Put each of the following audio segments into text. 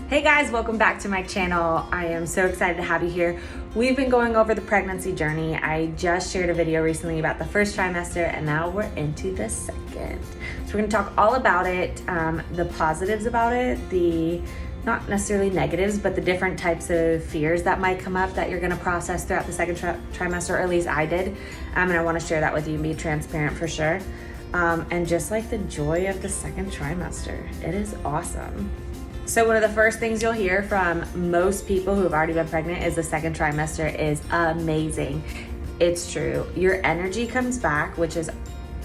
Hey guys, welcome back to my channel. I am so excited to have you here. We've been going over the pregnancy journey. I just shared a video recently about the first trimester and now we're into the second. So we're gonna talk all about it, the positives about it, the not necessarily negatives, but the different types of fears that might come up that you're gonna process throughout the second trimester, or at least I did. And I wanna share that with you and be transparent for sure. And just like the joy of the second trimester, it is awesome. So one of the first things you'll hear from most people who have already been pregnant is the second trimester is amazing. It's true. Your energy comes back, which is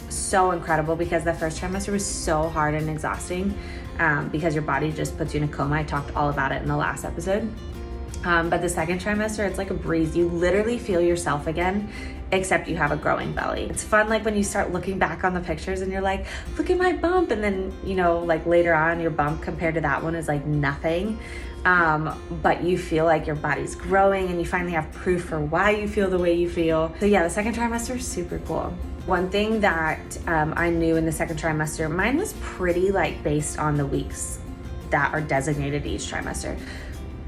so incredible because the first trimester was so hard and exhausting because your body just puts you in a coma. I talked all about it in the last episode. But the second trimester, it's like a breeze. You literally feel yourself again, except you have a growing belly. It's fun, like when you start looking back on the pictures and you're like, look at my bump. And then, you know, like later on your bump compared to that one is like nothing. But you feel like your body's growing and you finally have proof for why you feel the way you feel. So yeah, the second trimester is super cool. One thing that I knew in the second trimester, mine was pretty like based on the weeks that are designated each trimester.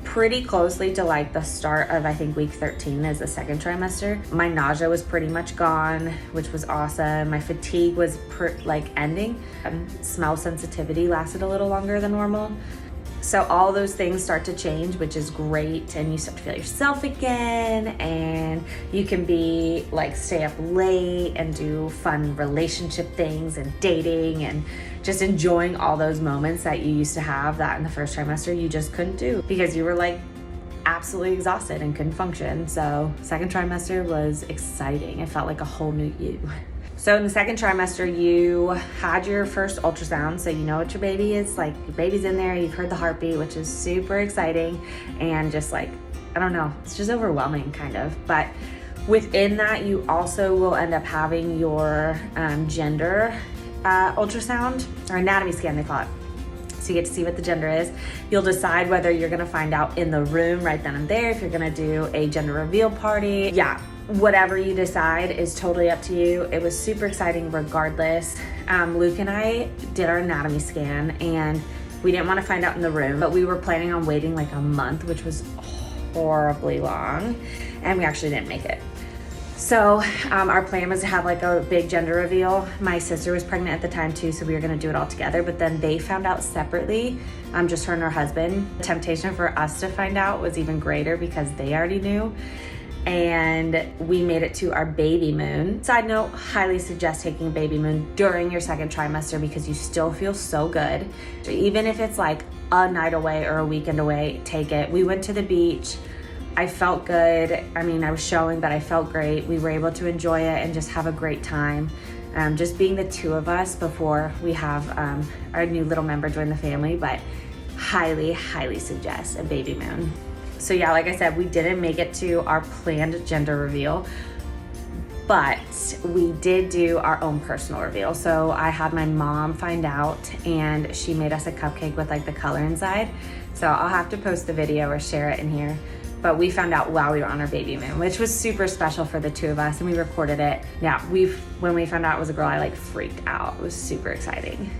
Pretty closely to like the start of, I think, week 13 is the second trimester. My nausea was pretty much gone, which was awesome. My fatigue was ending. Smell sensitivity lasted a little longer than normal. So all those things start to change, which is great. And you start to feel yourself again, and you can be like stay up late and do fun relationship things and dating and just enjoying all those moments that you used to have that in the first trimester you just couldn't do because you were like absolutely exhausted and couldn't function. So second trimester was exciting. It felt like a whole new you. So in the second trimester, you had your first ultrasound, so you know what your baby is like. Your baby's in there, you've heard the heartbeat, which is super exciting, and just like, I don't know, it's just overwhelming kind of. But within that, you also will end up having your gender ultrasound, or anatomy scan they call it. So you get to see what the gender is. You'll decide whether you're gonna find out in the room right then and there, if you're gonna do a gender reveal party. Yeah, whatever you decide is totally up to you. It was super exciting regardless. Luke and I did our anatomy scan and we didn't want to find out in the room, but we were planning on waiting like a month, which was horribly long, and we actually didn't make it. So our plan was to have like a big gender reveal. My sister was pregnant at the time too, so we were gonna do it all together, but then they found out separately, just her and her husband. The temptation for us to find out was even greater because they already knew. And we made it to our baby moon. Side note, highly suggest taking a baby moon during your second trimester because you still feel so good. Even if it's like a night away or a weekend away, take it. We went to the beach. I felt good. I mean, I was showing, but I felt great. We were able to enjoy it and just have a great time. Just being the two of us before we have our new little member join the family, but highly, highly suggest a baby moon. So yeah, like I said, we didn't make it to our planned gender reveal, but we did do our own personal reveal. So I had my mom find out and she made us a cupcake with like the color inside. So I'll have to post the video or share it in here. But we found out while we were on our baby moon, which was super special for the two of us, and we recorded it. Yeah, when we found out it was a girl, I like freaked out. It was super exciting.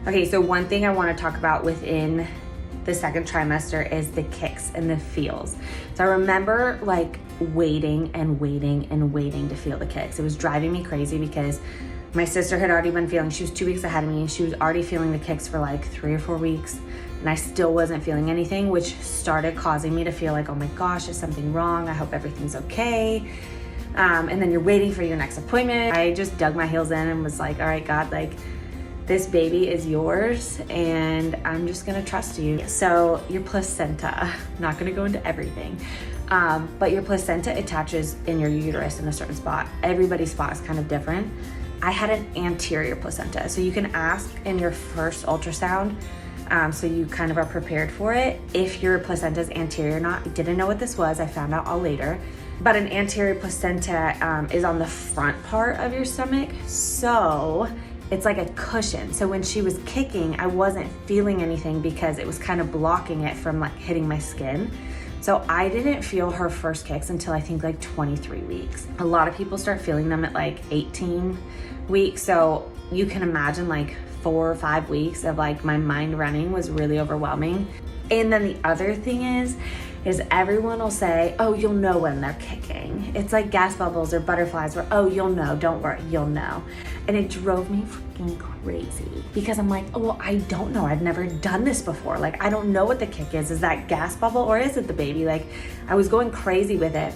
Okay, so one thing I wanna talk about within the second trimester is the kicks and the feels. So I remember like waiting and waiting and waiting to feel the kicks. It was driving me crazy because my sister had already been feeling, she was 2 weeks ahead of me, and she was already feeling the kicks for like 3 or 4 weeks, and I still wasn't feeling anything, which started causing me to feel like, oh my gosh, is something wrong? I hope everything's okay. And then you're waiting for your next appointment. I just dug my heels in and was like, all right, God, like, this baby is yours and I'm just gonna trust you. So your placenta, I'm not gonna go into everything, but your placenta attaches in your uterus in a certain spot. Everybody's spot is kind of different. I had an anterior placenta. So you can ask in your first ultrasound, so you kind of are prepared for it, if your placenta is anterior or not. I didn't know what this was, I found out all later. But an anterior placenta is on the front part of your stomach. So it's like a cushion. So when she was kicking, I wasn't feeling anything because it was kind of blocking it from like hitting my skin. So I didn't feel her first kicks until I think like 23 weeks. A lot of people start feeling them at like 18 weeks. So you can imagine like 4 or 5 weeks of like my mind running was really overwhelming. And then the other thing is everyone will say, oh, you'll know when they're kicking. It's like gas bubbles or butterflies where, oh, you'll know, don't worry, you'll know. And it drove me freaking crazy because I'm like, oh, well, I don't know. I've never done this before. Like, I don't know what the kick is. Is that gas bubble or is it the baby? Like, I was going crazy with it.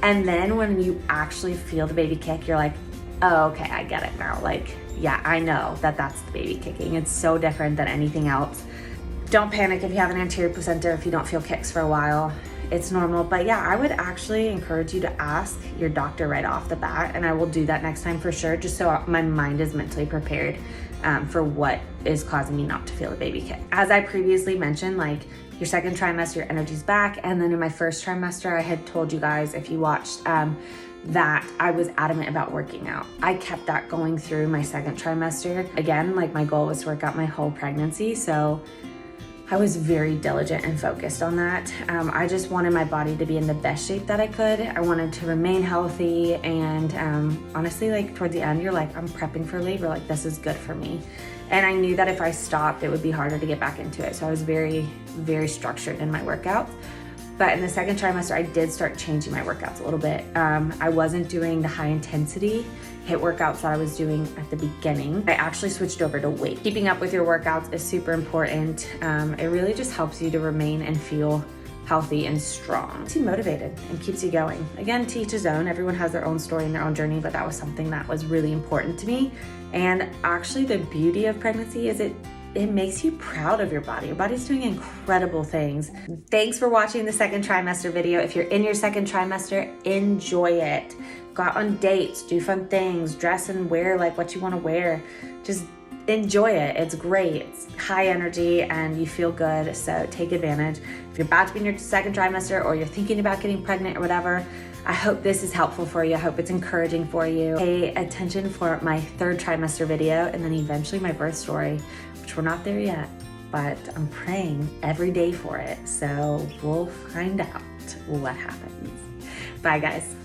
And then when you actually feel the baby kick, you're like, oh, okay, I get it now. Like, yeah, I know that that's the baby kicking. It's so different than anything else. Don't panic if you have an anterior placenta, if you don't feel kicks for a while. It's normal. But yeah, I would actually encourage you to ask your doctor right off the bat, and I will do that next time for sure, just so my mind is mentally prepared for what is causing me not to feel a baby kick. As I previously mentioned, like your second trimester, your energy's back. And then in my first trimester, I had told you guys, if you watched, that I was adamant about working out. I kept that going through my second trimester. Again, like my goal was to work out my whole pregnancy. So I was very diligent and focused on that. I just wanted my body to be in the best shape that I could. I wanted to remain healthy, and honestly, like towards the end, you're like, I'm prepping for labor, like this is good for me. And I knew that if I stopped, it would be harder to get back into it. So I was very, very structured in my workouts. But in the second trimester, I did start changing my workouts a little bit. I wasn't doing the high intensity HIIT workouts that I was doing at the beginning. I actually switched over to weight. Keeping up with your workouts is super important. It really just helps you to remain and feel healthy and strong. Keeps you motivated and keeps you going. Again, to each his own. Everyone has their own story and their own journey, but that was something that was really important to me. And actually the beauty of pregnancy is it makes you proud of your body. Your body's doing incredible things. Thanks for watching the second trimester video. If you're in your second trimester, enjoy it. Go out on dates, do fun things, dress and wear like what you want to wear. Just enjoy it. It's great. It's high energy and you feel good, so take advantage. If you're about to be in your second trimester or you're thinking about getting pregnant or whatever, I hope this is helpful for you. I hope it's encouraging for you. Pay attention for my third trimester video and then eventually my birth story, which we're not there yet, but I'm praying every day for it. So we'll find out what happens. Bye guys.